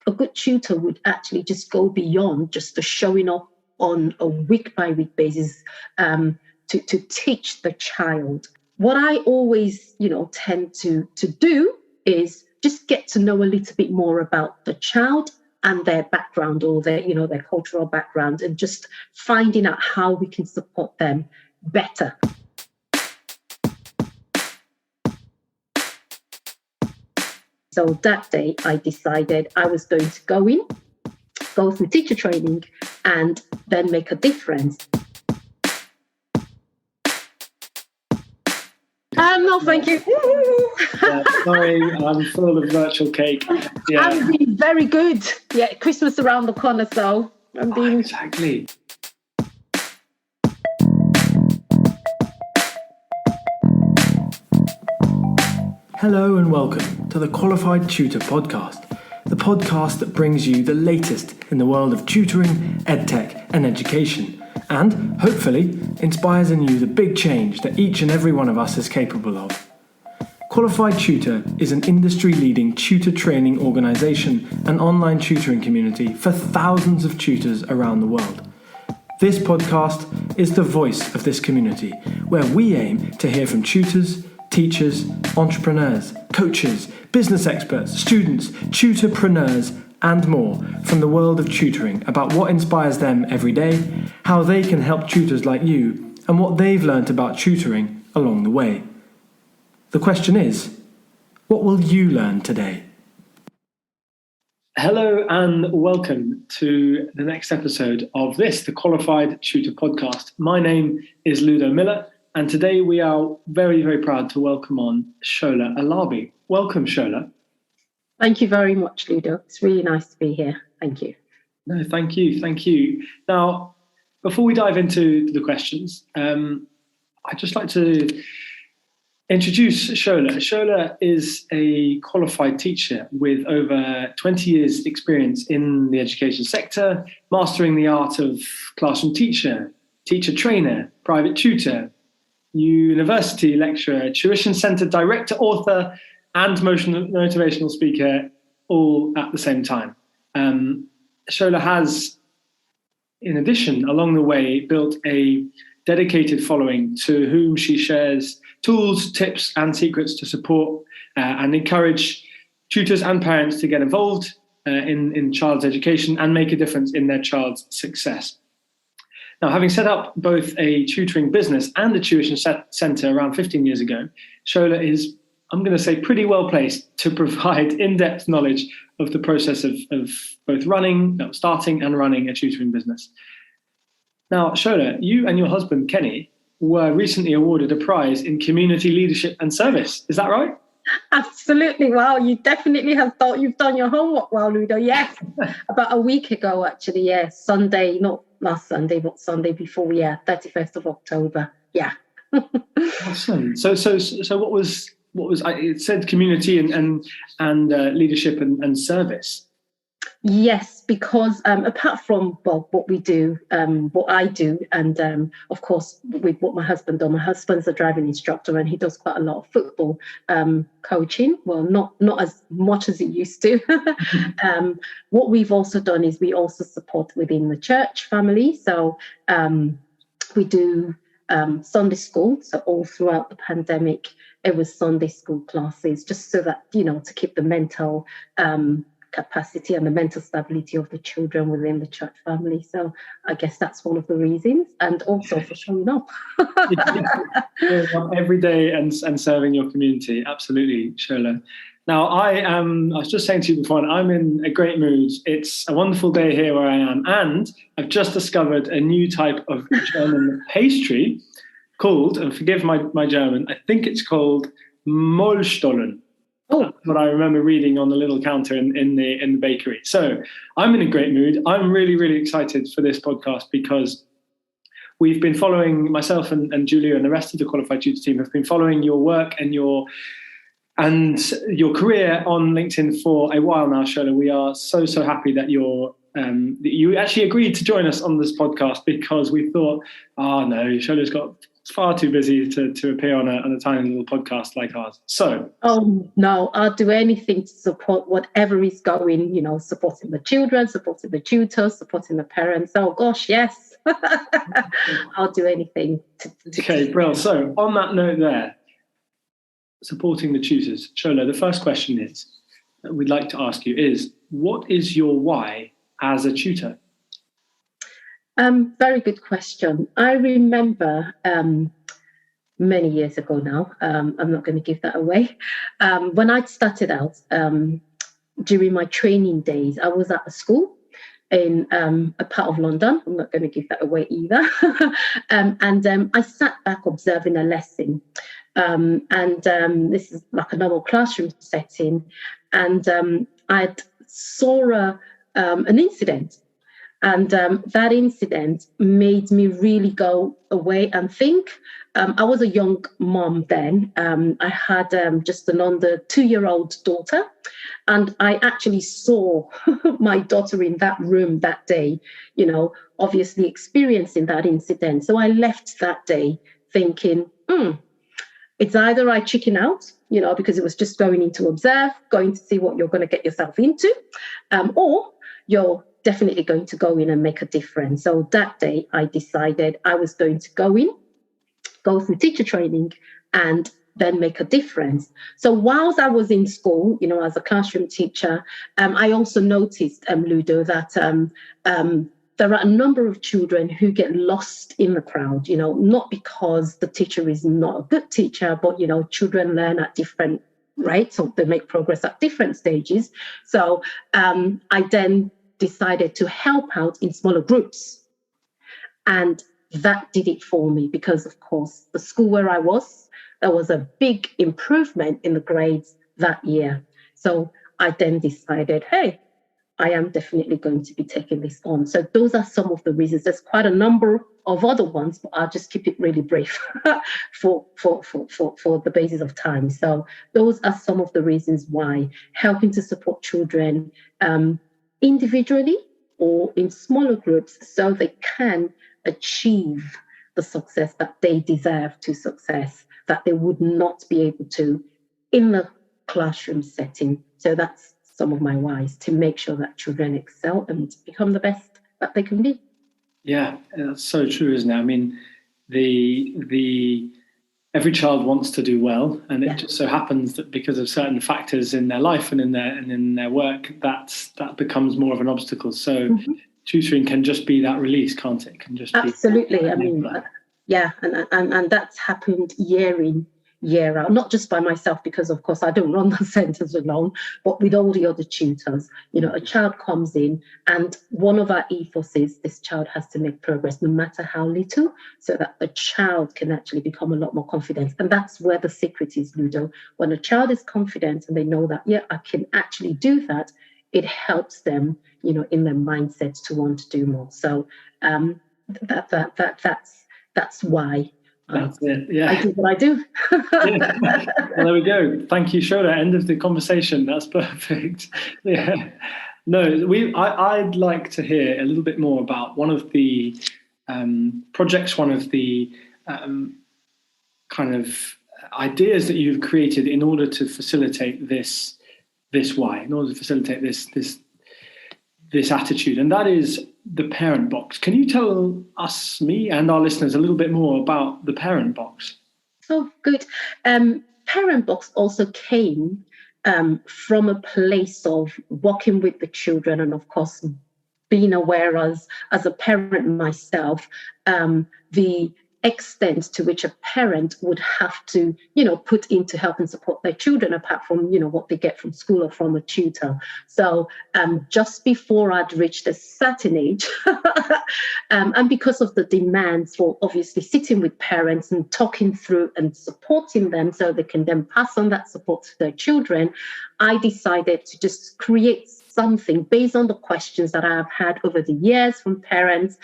a good tutor would actually just go beyond just the showing up on a week-by-week basis to teach the child. What I always, tend to do is just get to know a little bit more about the child and their background, or their cultural background, and just finding out how we can support them better. So that day I decided I was going to go through teacher training and then make a difference. No, thank you. Sorry, I'm full of virtual cake. Yeah. I'm being very good. Yeah, Christmas around the corner, so I'm being... Exactly. Hello and welcome to the Qualified Tutor Podcast, the podcast that brings you the latest in the world of tutoring, edtech and education, and hopefully inspires in you the big change that each and every one of us is capable of. Qualified Tutor is an industry-leading tutor training organisation and online tutoring community for thousands of tutors around the world. This podcast is the voice of this community, where we aim to hear from tutors, teachers, entrepreneurs, coaches, business experts, students, tutorpreneurs, and more from the world of tutoring about what inspires them every day, how they can help tutors like you, and what they've learnt about tutoring along the way. The question is, what will you learn today? Hello and welcome to the next episode of the Qualified Tutor Podcast. My name is Ludo Miller, and today we are very, very proud to welcome on Shola Alabi. Welcome, Shola. Thank you very much, Ludo. It's really nice to be here. Thank you. No, thank you. Now, before we dive into the questions, I'd just like to introduce Shola. Shola is a qualified teacher with over 20 years experience in the education sector, mastering the art of classroom teacher, teacher trainer, private tutor, university lecturer, tuition centre director, author, and motivational speaker, all at the same time. Shola has, in addition, along the way, built a dedicated following to whom she shares tools, tips, and secrets to support and encourage tutors and parents to get involved in child's education and make a difference in their child's success. Now, having set up both a tutoring business and a tuition centre around 15 years ago, Shola is, I'm going to say, pretty well placed to provide in-depth knowledge of the process of both starting and running a tutoring business. Now, Shola, you and your husband, Kenny, were recently awarded a prize in community leadership and service. Is that right? Absolutely. Wow, you definitely you've done your homework well, Ludo. Yes, about a week ago, actually. Yes, Sunday, not last Sunday, but Sunday before. Yeah, 31st of October. Yeah. Awesome. So what was it said community and leadership and service? Yes, because apart from what we do, what I do, and of course with what my husband does. My husband's a driving instructor, and he does quite a lot of football coaching. Well, not as much as he used to. What we've also done is we also support within the church family. So we do Sunday school. So all throughout the pandemic, it was Sunday school classes, just so that to keep the mental capacity and the mental stability of the children within the church family. So I guess that's one of the reasons, and also for showing up. Every day and serving your community. Absolutely, Shola. Now, I was just saying to you before, and I'm in a great mood. It's a wonderful day here where I am, and I've just discovered a new type of German pastry called, and forgive my German, I think it's called Mollstollen. Oh. That's what I remember reading on the little counter in the bakery. So I'm in a great mood. I'm really, really excited for this podcast because we've been following, myself and Julia and the rest of the Qualified Tutor team have been following your work and your career on LinkedIn for a while now, Shola. We are so happy that you actually agreed to join us on this podcast because we thought, no, Shola's got far too busy to appear on a tiny little podcast like ours. So, oh no, I'll do anything to support whatever is going, supporting the children, supporting the tutors, supporting the parents. Oh gosh, yes. I'll do anything okay, brilliant. So on that note there, supporting the tutors, Shola, the first question that we'd like to ask you is, what is your why as a tutor? Very good question. I remember many years ago now, I'm not going to give that away. When I started out, during my training days, I was at a school in a part of London. I'm not going to give that away either. And I sat back observing a lesson. This is like a normal classroom setting. And I saw an incident. And that incident made me really go away and think. I was a young mom then. I had just an under 2-year-old daughter. And I actually saw my daughter in that room that day, obviously experiencing that incident. So I left that day thinking, it's either I chicken out, because it was just going in to observe, going to see what you're going to get yourself into, or you're definitely going to go in and make a difference. So that day I decided I was going to go through teacher training and then make a difference. So whilst I was in school, as a classroom teacher, I also noticed, Ludo, that there are a number of children who get lost in the crowd, not because the teacher is not a good teacher, but, children learn at different rates, so they make progress at different stages. So I then decided to help out in smaller groups. And that did it for me because, of course, the school where I was, there was a big improvement in the grades that year. So I then decided, hey, I am definitely going to be taking this on. So those are some of the reasons. There's quite a number of other ones, but I'll just keep it really brief for the basis of time. So those are some of the reasons why helping to support children individually or in smaller groups so they can achieve the success that they deserve to success, that they would not be able to in the classroom setting. So that's some of my whys, to make sure that children excel and become the best that they can be. Yeah, that's so true, isn't it? I mean, the every child wants to do well, and it just so happens that because of certain factors in their life and in their work, that becomes more of an obstacle. So tutoring can just be that release, can't it? It can just absolutely. Be I mean, and that's happened year in, year out, not just by myself, because of course I don't run the centres alone, but with all the other tutors. A child comes in, and one of our ethos is this child has to make progress no matter how little, so that the child can actually become a lot more confident. And that's where the secret is, Ludo. When a child is confident and they know that, I can actually do that, it helps them, in their mindset to want to do more. So that's why that's it. Yeah, I do what I do. Well, there we go. Thank you, Shola. End of the conversation. That's perfect. Yeah. No, I'd like to hear a little bit more about one of the projects, one of the kind of ideas that you've created in order to facilitate this why, in order to facilitate this attitude, and that is the parent box. Can you tell us, me and our listeners, a little bit more about the parent box? Oh, good. Parent box also came from a place of working with the children, and of course being aware as a parent myself, the extent to which a parent would have to, put in to help and support their children, apart from, what they get from school or from a tutor. So just before I'd reached a certain age, and because of the demands for obviously sitting with parents and talking through and supporting them so they can then pass on that support to their children, I decided to just create something based on the questions that I've had over the years from parents.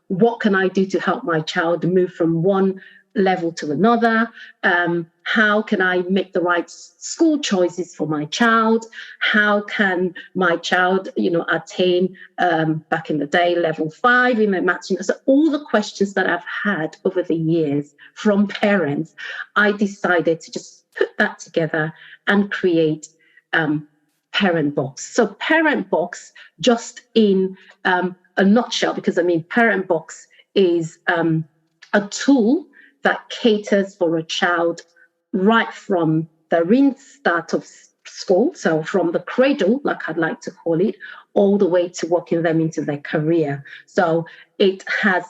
What can I do to help my child move from one level to another? How can I make the right school choices for my child? How can my child, attain, back in the day, level 5 in the maths? So all the questions that I've had over the years from parents, I decided to just put that together and create Parent Box. So Parent Box, just in a nutshell, because Parent Box is a tool that caters for a child right from the start of school, so from the cradle, like I'd like to call it, all the way to walking them into their career. So it has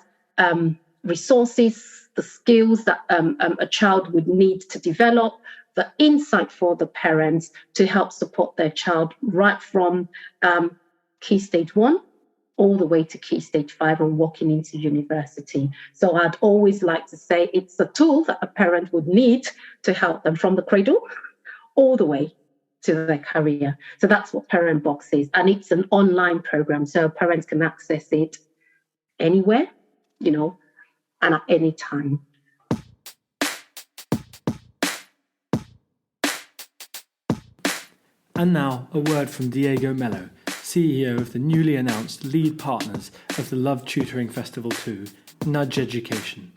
resources, the skills that a child would need to develop, the insight for the parents to help support their child right from Key Stage 1 all the way to Key Stage 5 and walking into university. So I'd always like to say it's a tool that a parent would need to help them from the cradle all the way to their career. So that's what Parent Box is. And it's an online program, so parents can access it anywhere, and at any time. And now, a word from Diego Mello, CEO of the newly announced lead partners of the Love Tutoring Festival 2, Nudge Education.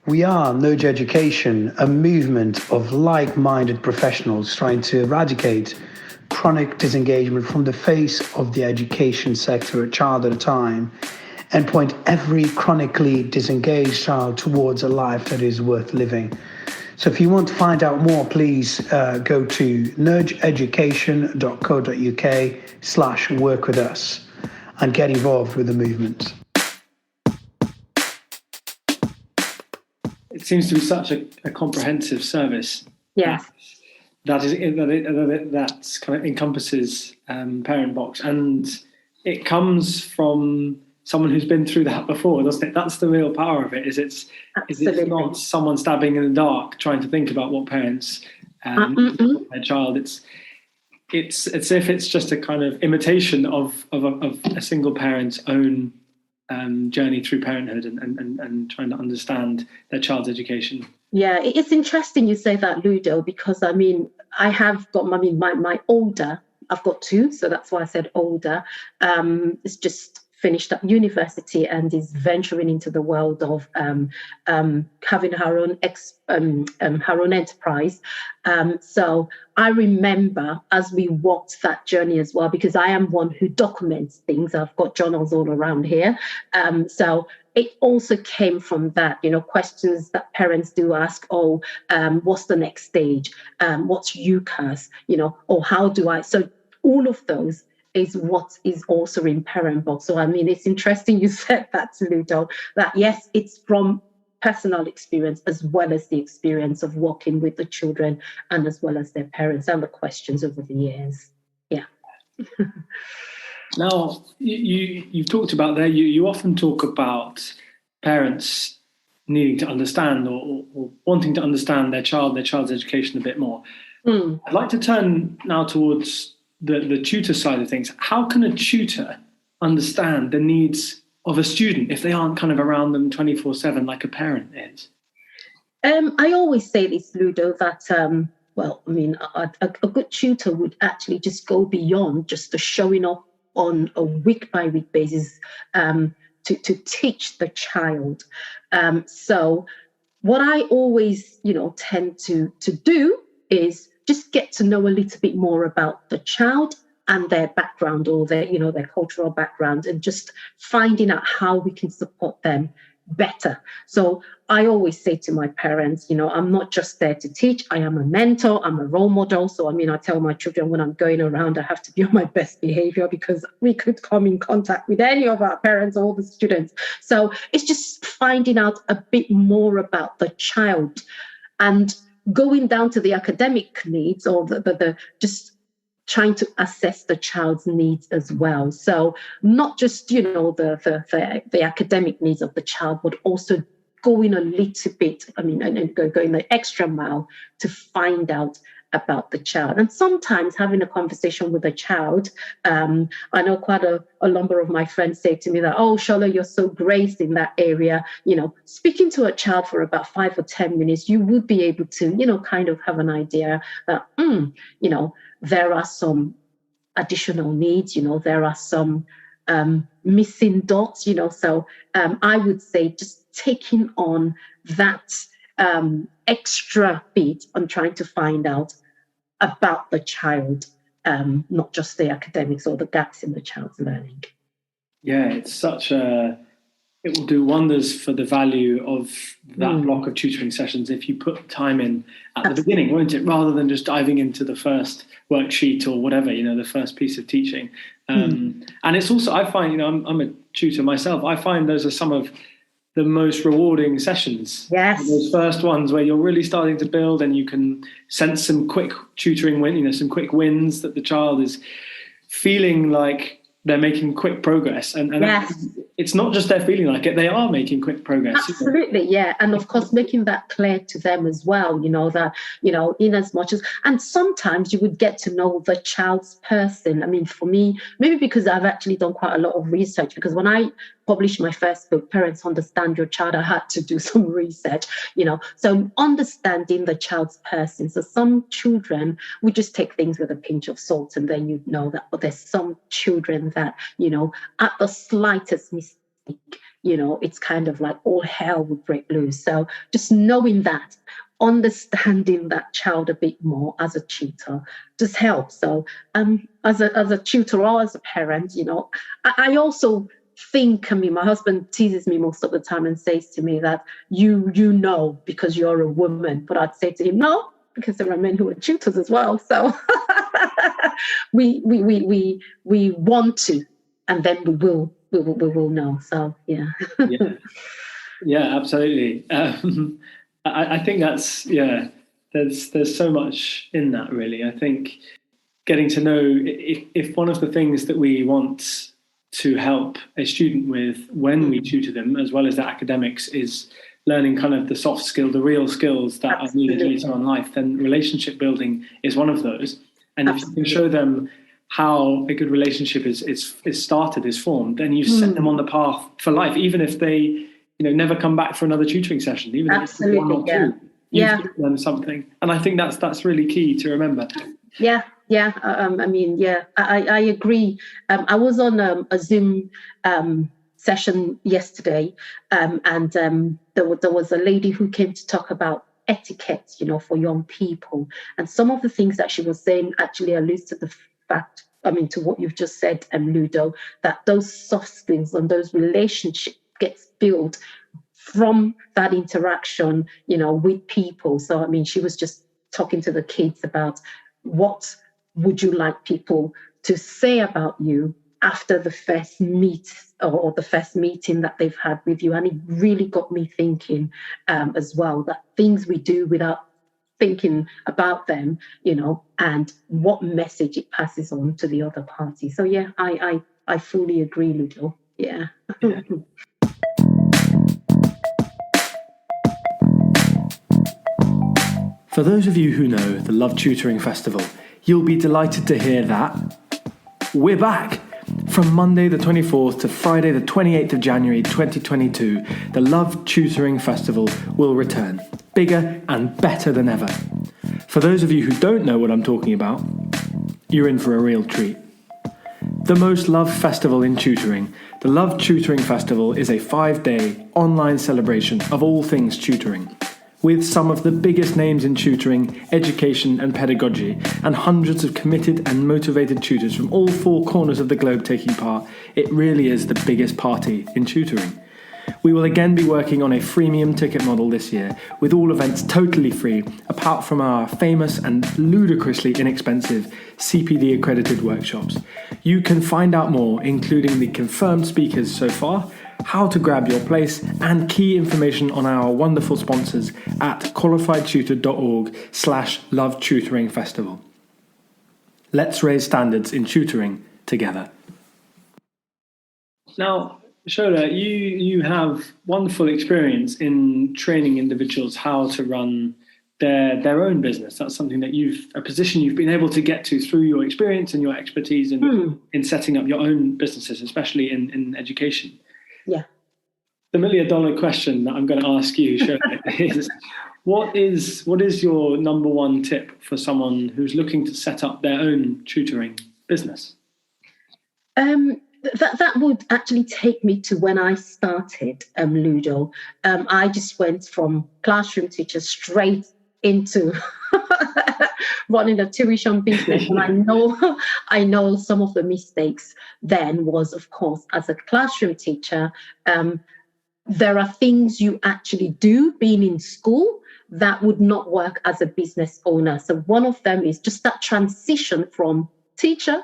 We are Nudge Education, a movement of like-minded professionals trying to eradicate chronic disengagement from the face of the education sector, a child at a time, and point every chronically disengaged child towards a life that is worth living. So if you want to find out more, please go to nudgeeducation.co.uk/work with us and get involved with the movement. It seems to be such a comprehensive service. Yes. That kind of encompasses Parent Box, and it comes from someone who's been through that before, doesn't it? That's the real power of it. It's not someone stabbing in the dark trying to think about what parents their child. It's as if it's just a kind of imitation of a single parent's own journey through parenthood and trying to understand their child's education. Yeah, it's interesting you say that, Ludo, because I have got my older. I've got two, so that's why I said older. It's just finished up university and is venturing into the world of having her own enterprise. So I remember as we walked that journey as well, because I am one who documents things. I've got journals all around here. So it also came from that, questions that parents do ask, what's the next stage? What's UCAS? Or how do I? So all of those is what is also in Parent Box. So, it's interesting you said that, Ludo, that yes, it's from personal experience as well as the experience of working with the children and as well as their parents and the questions over the years. Yeah. Now, you've talked about there, you often talk about parents needing to understand or wanting to understand their child's education a bit more. I'd like to turn now towards the tutor side of things. How can a tutor understand the needs of a student if they aren't kind of around them 24/7 like a parent is? I always say this, Ludo, that a good tutor would actually just go beyond just the showing up on a week-by-week basis to teach the child. So what I always, tend to do is just get to know a little bit more about the child and their background or their cultural background, and just finding out how we can support them better. So I always say to my parents, I'm not just there to teach. I am a mentor. I'm a role model. So, I tell my children when I'm going around, I have to be on my best behavior because we could come in contact with any of our parents or the students. So it's just finding out a bit more about the child and going down to the academic needs or the just trying to assess the child's needs as well. So not just, the academic needs of the child, but also going a little bit, and going the extra mile to find out about the child. And sometimes having a conversation with a child, I know quite a number of my friends say to me that, oh, Shola, you're so great in that area. Speaking to a child for about 5 or 10 minutes, you would be able to, kind of have an idea that, there are some additional needs, there are some missing dots, so I would say just taking on that extra bit on trying to find out about the child, not just the academics or the gaps in the child's learning. Yeah, it will do wonders for the value of that block of tutoring sessions if you put time in at the beginning, won't it? Rather than just diving into the first worksheet or whatever, the first piece of teaching. And it's also, I find, I'm a tutor myself, I find those are some of the most rewarding sessions. Yes. Those first ones where you're really starting to build and you can sense some quick tutoring some quick wins that the child is feeling like they're making quick progress. And yes. It's not just they're feeling like it, they are making quick progress. Absolutely, yeah. And of course, making that clear to them as well, that, in as much as, and sometimes you would get to know the child's person. I mean, for me, maybe because I've actually done quite a lot of research, because when I published my first book, Parents Understand Your Child, I had to do some research, so understanding the child's person. So some children, we just take things with a pinch of salt, and then that, but there's some children that, at the slightest mistake, it's kind of like all hell would break loose. So just knowing that, understanding that child a bit more as a tutor just helps. So as a tutor or as a parent, I also think, my husband teases me most of the time and says to me that you know because you're a woman, but I'd say to him, no, because there are men who are tutors as well. So we want to, and then we will know. So yeah. yeah, absolutely. I think that's there's so much in that, really. I think getting to know, if one of the things that we want to help a student with when we tutor them, as well as the academics, is learning kind of the soft skill, the real skills that are needed later on in life, then relationship building is one of those. And if you can show them how a good relationship is started, is formed, then you've set them on the path for life, even if they never come back for another tutoring session, even if it's one or two. You've given them something. And I think that's really key to remember. I agree. I was on a Zoom session yesterday, and there was a lady who came to talk about etiquette, for young people. And some of the things that she was saying actually alludes to the fact, to what you've just said, Ludo, that those soft skills and those relationships gets built from that interaction, with people. So, she was just talking to the kids about what would you like people to say about you after the first meet or the first meeting that they've had with you. And it really got me thinking as well, that things we do without thinking about them, and what message it passes on to the other party. So yeah, I fully agree, Ludo. Yeah. For those of you who know the Love Tutoring Festival, you'll be delighted to hear that we're back. From Monday the 24th to Friday the 28th of January 2022, the Love Tutoring Festival will return, bigger and better than ever. For those of you who don't know what I'm talking about, you're in for a real treat. The most loved festival in tutoring, the Love Tutoring Festival is a 5-day online celebration of all things tutoring, with some of the biggest names in tutoring, education and pedagogy, and hundreds of committed and motivated tutors from all 4 corners of the globe taking part. It really is the biggest party in tutoring. We will again be working on a freemium ticket model this year, with all events totally free, apart from our famous and ludicrously inexpensive CPD accredited workshops. You can find out more, including the confirmed speakers so far, how to grab your place, and key information on our wonderful sponsors at qualifiedtutor.org/lovetutoringfestival. Let's raise standards in tutoring together. Now, Shola, you have wonderful experience in training individuals how to run their own business. That's something that a position you've been able to get to through your experience and your expertise in setting up your own businesses, especially in education. Yeah. The $1 million question that I'm going to ask you, Shola, is what is your number one tip for someone who's looking to set up their own tutoring business? That would actually take me to when I started Ludo. I just went from classroom teacher straight into running a tuition business. And I know some of the mistakes then was, of course, as a classroom teacher, there are things you actually do being in school that would not work as a business owner. So one of them is just that transition from teacher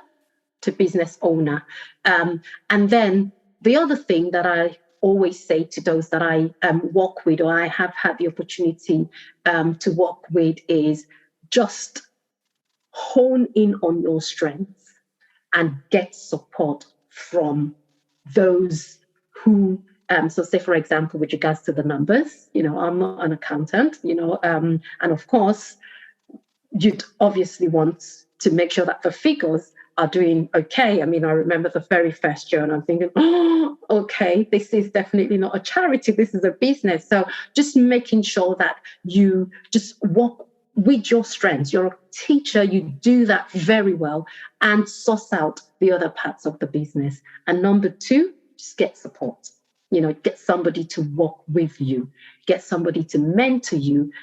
to business owner. And then the other thing that I always say to those that I work with, or I have had the opportunity to work with, is just hone in on your strengths and get support from those who, so say, for example, with regards to the numbers, I'm not an accountant, and of course, you'd obviously want to make sure that the figures are doing okay. I mean, I remember the very first year and I'm thinking, okay, this is definitely not a charity, this is a business. So just making sure that you just work with your strengths. You're a teacher, you do that very well, and suss out the other parts of the business. And number two, just get support. Get somebody to work with you, get somebody to mentor you,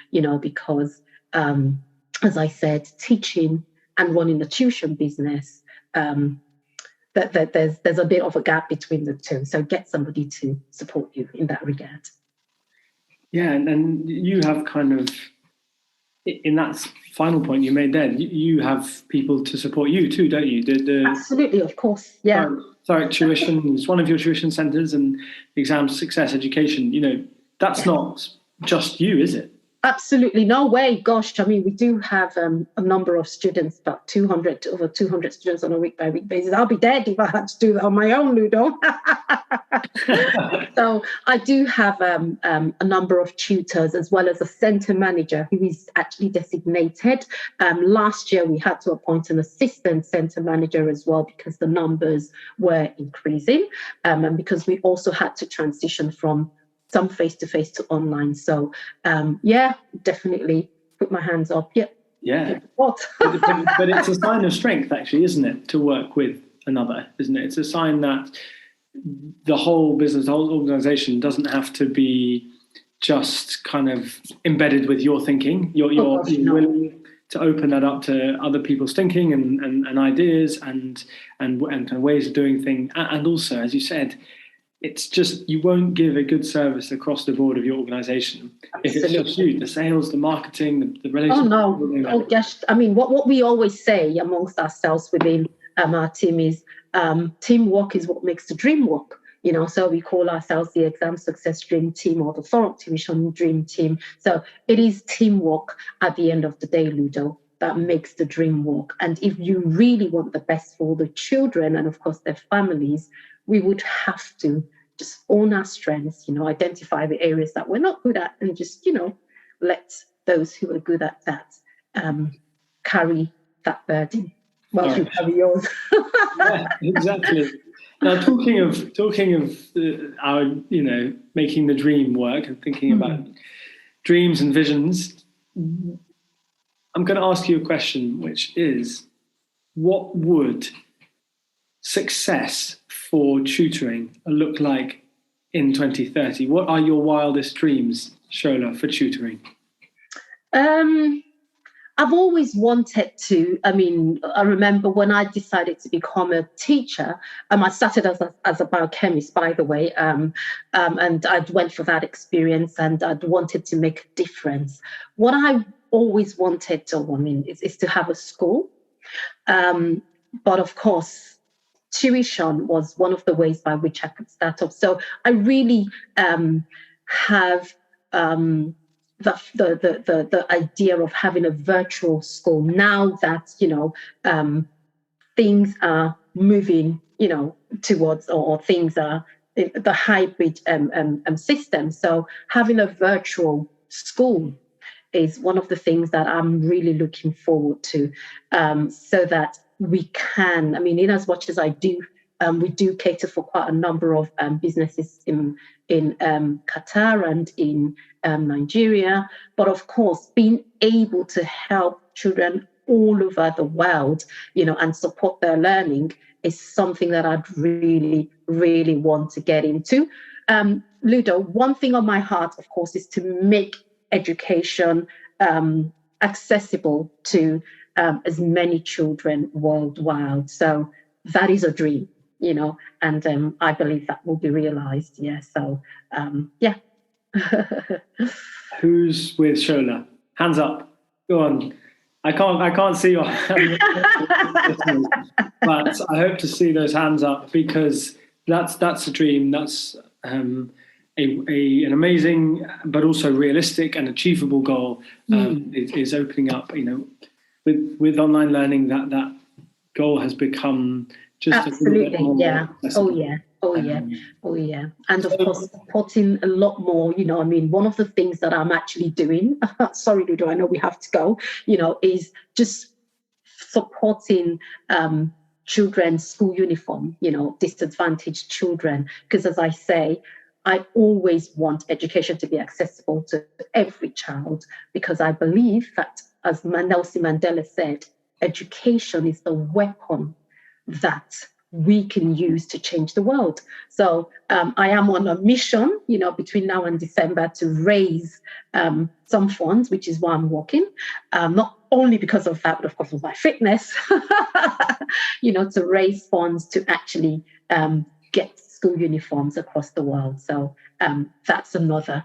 because as I said, teaching and running the tuition business, that there's a bit of a gap between the two. So get somebody to support you in that regard. Yeah, and you have kind of, in that final point you made there, you have people to support you too, don't you? Absolutely, of course, yeah. Sorry, tuition is one of your tuition centres, and Exam Success Education, that's not just you, is it? Absolutely, no way. Gosh, I mean, we do have a number of students, about over 200 students on a week-by-week basis. I'll be dead if I had to do that on my own, Ludo. So I do have a number of tutors, as well as a centre manager who is actually designated. Last year, we had to appoint an assistant centre manager as well because the numbers were increasing, and because we also had to transition from some face-to-face to online. So, definitely put my hands up. Yep. Yeah. What? but it's a sign of strength, actually, isn't it, to work with another, isn't it? It's a sign that the whole business, the whole organisation doesn't have to be just kind of embedded with your thinking. You're willing to open that up to other people's thinking and ideas and kind of ways of doing things. And also, as you said, it's just, you won't give a good service across the board of your organisation if it's just you, the sales, the marketing, the relationship. Oh no! Oh gosh! I mean, what we always say amongst ourselves within our team is teamwork is what makes the dream work. So we call ourselves the Exam Success Dream Team or the Thorough Tuition Dream Team. So it is teamwork at the end of the day, Ludo, that makes the dream work. And if you really want the best for the children and of course their families, we would have to just own our strengths, identify the areas that we're not good at, and just, let those who are good at that carry that burden while you carry yours. Yeah, exactly. Now, talking of our, making the dream work and thinking about dreams and visions, I'm going to ask you a question, which is, what would success for tutoring look like in 2030? What are your wildest dreams, Shola, for tutoring? I've always wanted to, I remember when I decided to become a teacher, I started as a biochemist, by the way, and I went for that experience and I'd wanted to make a difference. What I always wanted to, is to have a school. But of course, tuition was one of the ways by which I could start off. So I really have the idea of having a virtual school now that things are moving towards, or things are the hybrid system. So having a virtual school is one of the things that I'm really looking forward to, so that we can, I mean, in as much as I do, we do cater for quite a number of businesses in Qatar and in Nigeria. But of course, being able to help children all over the world, and support their learning is something that I'd really, really want to get into. Ludo, one thing on my heart, of course, is to make education accessible to as many children worldwide. So that is a dream, and I believe that will be realized. Yeah. So, yeah. Who's with Shola? Hands up. Go on. I can't see your hands, but I hope to see those hands up, because that's a dream. That's an amazing but also realistic and achievable goal. Is opening up, with online learning, that goal has become just absolutely, a little bit more accessible. Oh yeah. And of course, supporting a lot more, one of the things that I'm actually doing, sorry, Ludo, I know we have to go, is just supporting children's school uniform, disadvantaged children. Because as I say, I always want education to be accessible to every child, because I believe that, as Nelson Mandela said, education is the weapon that we can use to change the world. So I am on a mission, between now and December, to raise some funds, which is why I'm working. Not only because of that, but of course of my fitness, to raise funds to actually get school uniforms across the world. So that's another,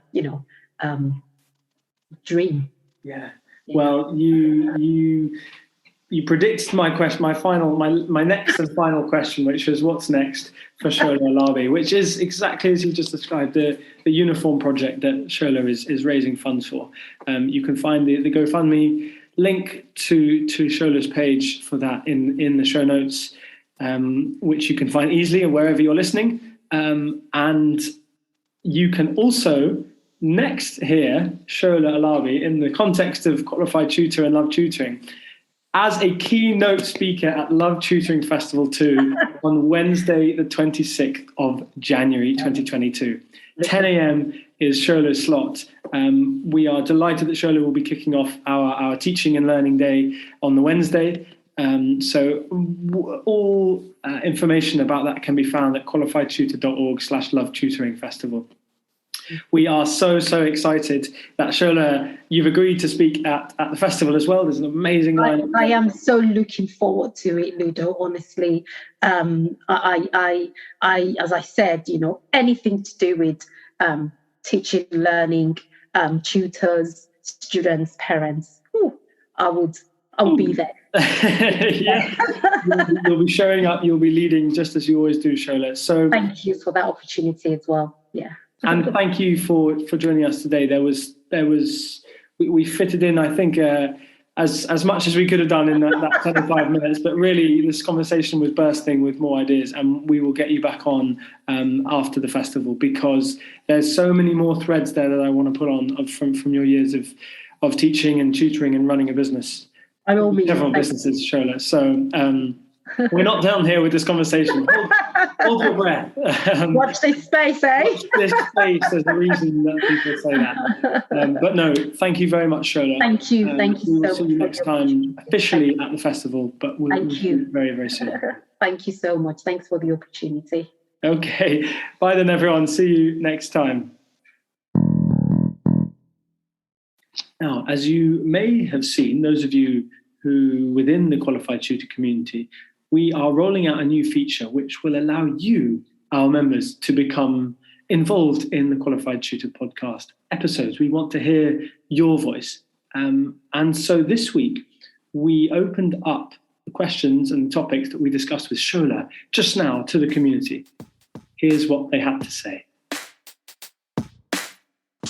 dream. Yeah. Well, you predicted my question, my next and final question, which was what's next for Shola Alabi, which is exactly as you just described, the uniform project that Shola is raising funds for. You can find the GoFundMe link to Shola's page for that in the show notes, which you can find easily wherever you're listening. And you can also next hear Shola Alabi in the context of Qualified Tutor and Love Tutoring as a keynote speaker at Love Tutoring Festival 2 on Wednesday, the 26th of January, 2022. 10 a.m. is Shola's slot. We are delighted that Shola will be kicking off our teaching and learning day on the Wednesday. So all information about that can be found at qualifiedtutor.org/Love Tutoring Festival. We are so excited that Shola, you've agreed to speak at the festival as well. There's an amazing lineup. I am so looking forward to it, Ludo. Honestly, I as I said, anything to do with teaching, learning, tutors, students, parents. I'll be there. Yeah. You'll be showing up. You'll be leading, just as you always do, Shola. So thank you for that opportunity as well. Yeah. And thank you for joining us today. We fitted in, I think, as much as we could have done in that 25 minutes, but really this conversation was bursting with more ideas, and we will get you back on after the festival, because there's so many more threads there that I want to put on from your years of teaching and tutoring and running a business. By all means, several businesses, Shola. So we're not down here with this conversation. Hold your breath. Watch this space, eh? Watch this space. There's a reason that people say that. But no, thank you very much, Shola. Thank you. Thank you so much. We'll see you next time, officially at the festival, but we'll see you very, very soon. Thank you so much. Thanks for the opportunity. Okay. Bye then, everyone. See you next time. Now, as you may have seen, those of you who within the Qualified Tutor community, we are rolling out a new feature which will allow you, our members, to become involved in the Qualified Tutor podcast episodes. We want to hear your voice. And so this week, we opened up the questions and topics that we discussed with Shola just now to the community. Here's what they had to say.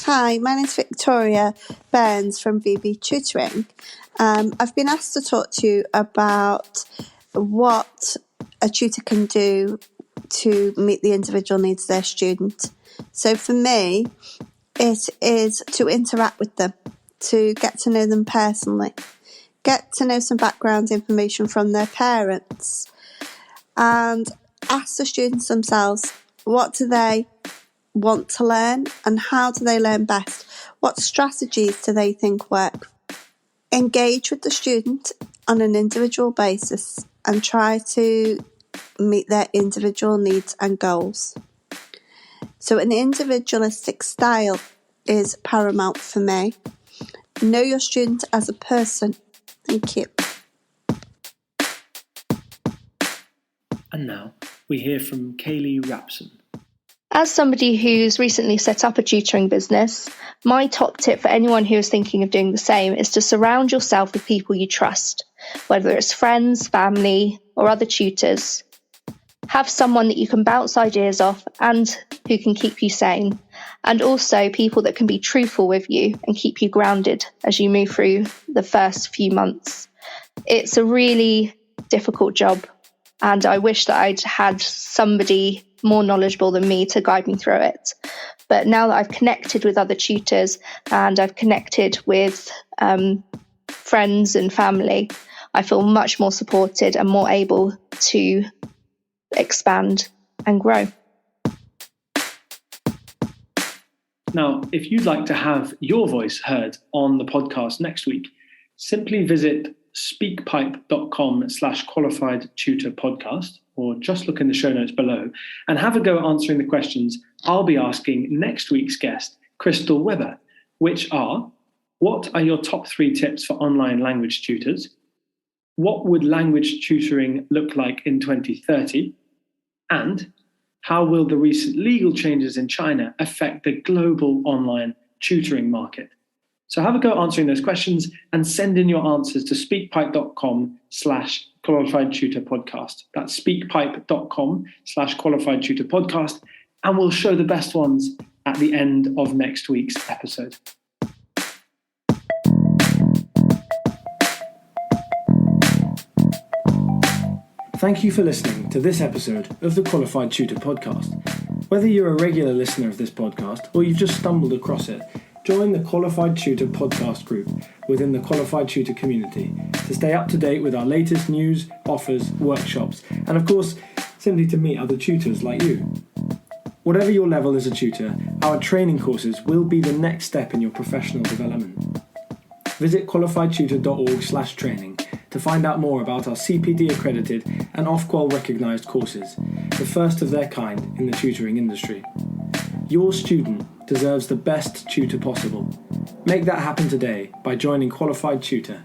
Hi, my name's Victoria Burns from VB Tutoring. I've been asked to talk to you about what a tutor can do to meet the individual needs of their student. So for me, it is to interact with them. to get to know them personally, get to know some background information from their parents, and ask the students themselves, what do they want to learn and how do they learn best? What strategies do they think work? Engage with the student on an individual basis and try to meet their individual needs and goals. So an individualistic style is paramount for me. Know your student as a person. Thank you. And now we hear from Kaylee Rapson. As somebody who's recently set up a tutoring business, my top tip for anyone who is thinking of doing the same is to surround yourself with people you trust, whether it's friends, family, or other tutors. Have someone that you can bounce ideas off and who can keep you sane, and also people that can be truthful with you and keep you grounded as you move through the first few months. It's a really difficult job, and I wish that I'd had somebody more knowledgeable than me to guide me through it. But now that I've connected with other tutors and I've connected with friends and family, I feel much more supported and more able to expand and grow. Now, if you'd like to have your voice heard on the podcast next week, simply visit speakpipe.com/qualified tutor podcast, or just look in the show notes below and have a go at answering the questions I'll be asking next week's guest, Crystal Webber, which are: what are your top 3 tips for online language tutors? What would language tutoring look like in 2030? And how will the recent legal changes in China affect the global online tutoring market? So have a go at answering those questions and send in your answers to speakpipe.com/qualified tutor podcast. That's speakpipe.com/qualified tutor podcast. And we'll show the best ones at the end of next week's episode. Thank you for listening to this episode of the Qualified Tutor Podcast. Whether you're a regular listener of this podcast or you've just stumbled across it, join the Qualified Tutor Podcast group within the Qualified Tutor community to stay up to date with our latest news, offers, workshops, and of course, simply to meet other tutors like you. Whatever your level as a tutor, our training courses will be the next step in your professional development. Visit qualifiedtutor.org/training to find out more about our CPD accredited and Ofqual recognised courses, the first of their kind in the tutoring industry. Your student deserves the best tutor possible. Make that happen today by joining Qualified Tutor